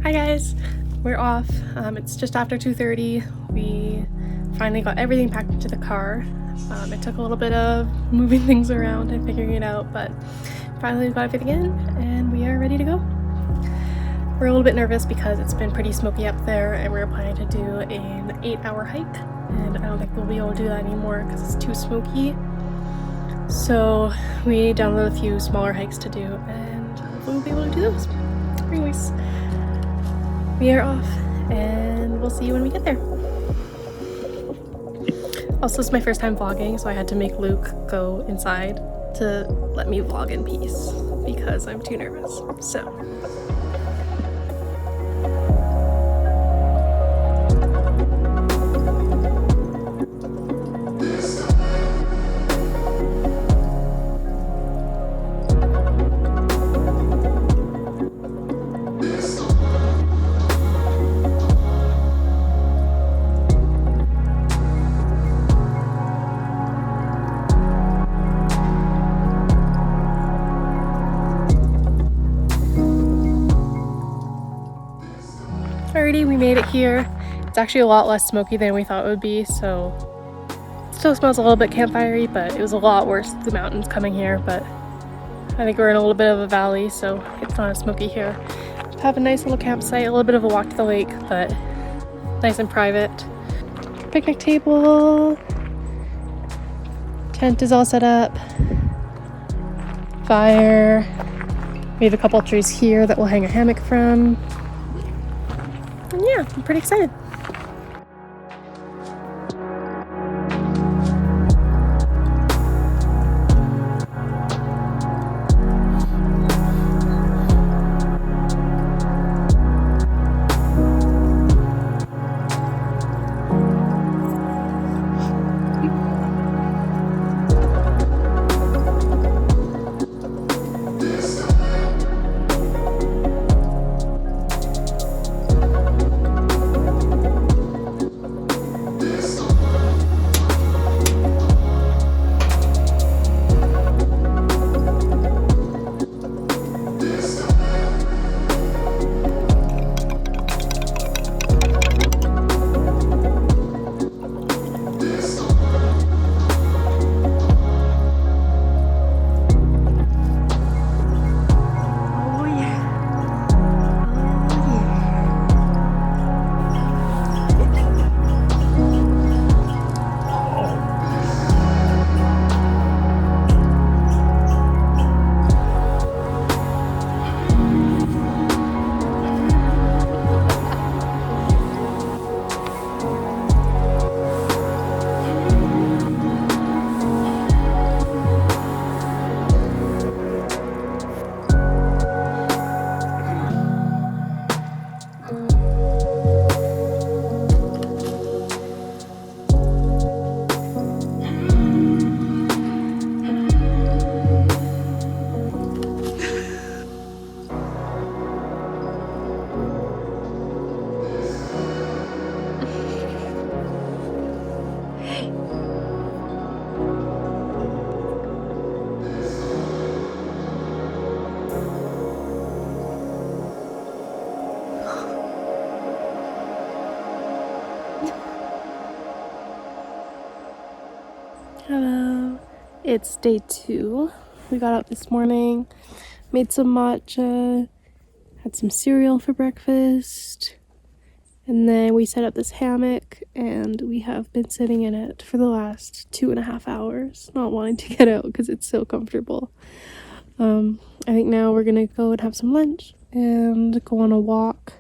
Hi guys, we're off. It's just after 2:30. We finally got everything packed into the car. It took a little bit of moving things around and figuring it out, but finally we got everything in and we are ready to go. We're a little bit nervous because it's been pretty smoky up there and we're planning to do an 8-hour hike, and I don't think we'll be able to do that anymore because it's too smoky. So we downloaded a few smaller hikes to do and hopefully we'll be able to do those. Anyways, we are off and we'll see you when we get there. Also, it's my first time vlogging, so I had to make Luke go inside to let me vlog in peace because I'm too nervous. So alrighty, we made it here. It's actually a lot less smoky than we thought it would be, so it still smells a little bit campfire-y, but it was a lot worse the mountains coming here. But I think we're in a little bit of a valley, so it's not as smoky here. Have a nice little campsite, a little bit of a walk to the lake, but nice and private. Picnic table, tent is all set up, fire. We have a couple trees here that we'll hang a hammock from. And yeah, I'm pretty excited. Hello, it's day 2. We got up this morning, made some matcha, had some cereal for breakfast, and then we set up this hammock and we have been sitting in it for the last 2.5 hours, not wanting to get out because it's so comfortable. I think now we're gonna go and have some lunch and go on a walk.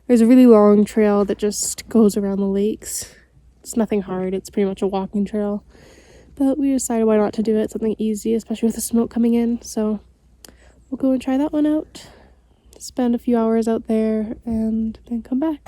There's a really long trail that just goes around the lakes. It's nothing hard, it's pretty much a walking trail. But we decided why not to do it, something easy, especially with the smoke coming in. So we'll go and try that one out, spend a few hours out there, and then come back.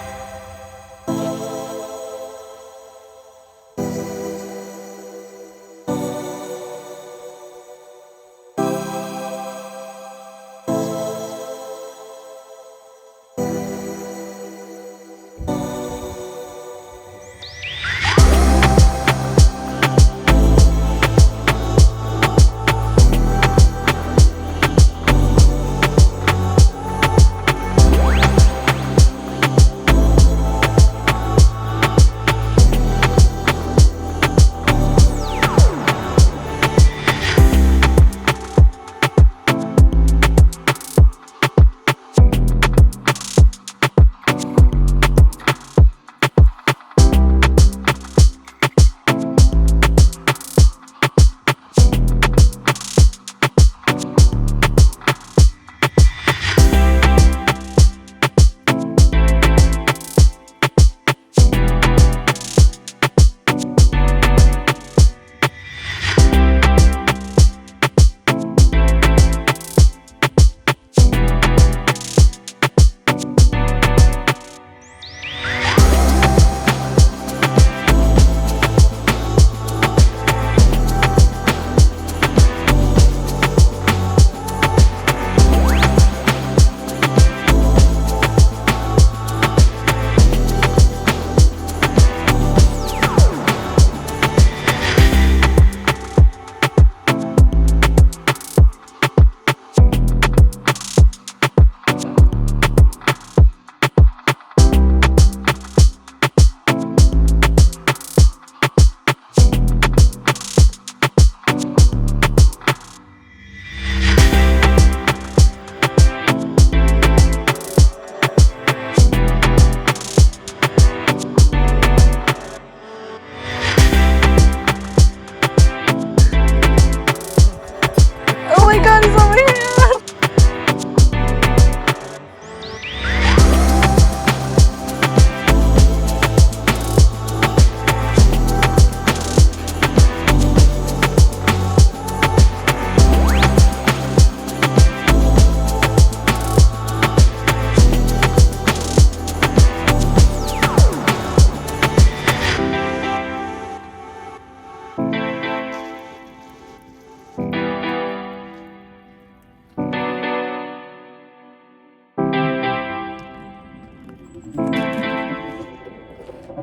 All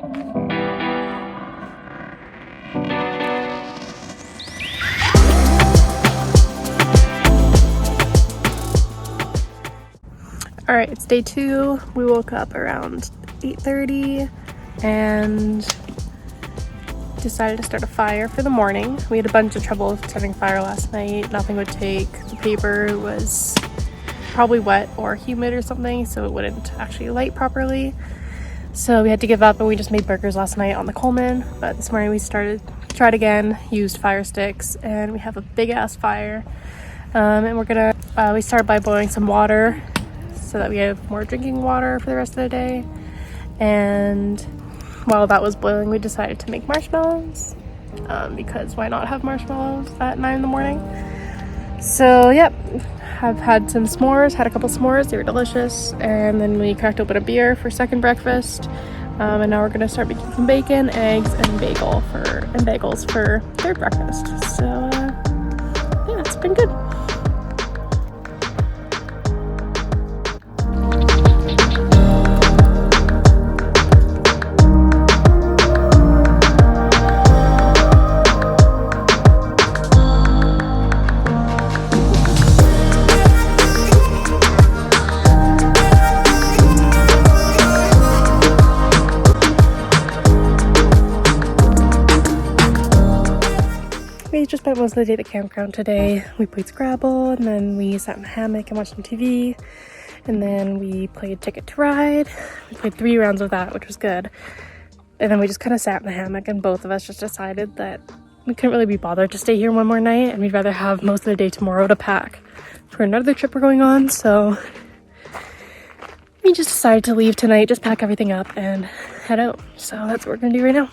right, it's day 2. We woke up around 8:30 and decided to start a fire for the morning. We had a bunch of trouble setting fire last night. Nothing would take. The paper was probably wet or humid or something, so it wouldn't actually light properly. So we had to give up and we just made burgers last night on the Coleman. But this morning we tried again, used fire sticks, and we have a big ass fire. And we're gonna, we started by boiling some water so that we have more drinking water for the rest of the day. And while that was boiling, we decided to make marshmallows, because why not have marshmallows at 9 in the morning? So yep, I've had some s'mores, had a couple s'mores, they were delicious, and then we cracked open a beer for second breakfast, and now we're gonna start making some bacon, eggs, and bagels for third breakfast. So yeah, it's been good. We just spent most of the day at the campground today. We played Scrabble, and then we sat in the hammock and watched some TV, and then we played Ticket to Ride. We played 3 rounds of that, which was good. And then we just kind of sat in the hammock, and both of us just decided that we couldn't really be bothered to stay here one more night, and we'd rather have most of the day tomorrow to pack for another trip we're going on. So we just decided to leave tonight, just pack everything up and head out. So that's what we're gonna do right now.